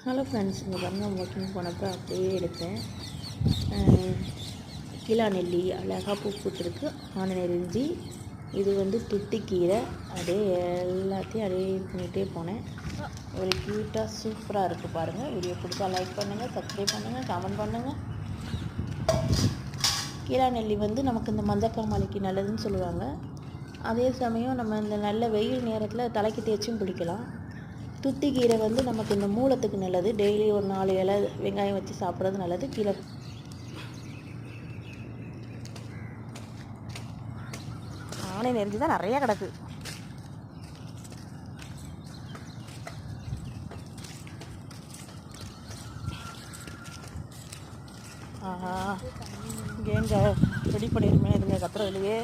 Hello friends, இங்கே பாருங்கள், walking போனப்போ அப்படியே எடுத்தேன். கிலா நெல்லி அழகாக பூ பூத்துருக்கு, ஆனநெறிஞ்சி. இது வந்து துத்திக்கீரை. அப்படியே எல்லாத்தையும் அப்படியே பண்ணிகிட்டே போனேன். ஒரு க்யூட்டாக சூப்பராக இருக்குது பாருங்கள். வீடியோ பிடிச்சா லைக் பண்ணுங்கள், சப்ஸ்கிரைப் பண்ணுங்கள், கமெண்ட் பண்ணுங்கள். கீழா நெல்லி வந்து நமக்கு இந்த மஞ்சக்காமாலைக்கு நல்லதுன்னு சொல்லுவாங்க. அதே சமயம் நம்ம இந்த நல்ல வெயில் நேரத்தில் தலைக்கு தேய்ச்சும் பிடிக்கலாம். துத்திக்கீரை வந்து நமக்கு இந்த மூலத்துக்கு நல்லது. டெய்லி ஒரு 4 இலை வெங்காயம் வச்சு சாப்பிட்றது நல்லது. கீழே ஆனை நெறிஞ்சு தான் நிறையா கிடக்கு. ஆஹா, இங்கே எங்கே ரெடி பண்ணிடுமே இதுங்க கத்துறதுலையே.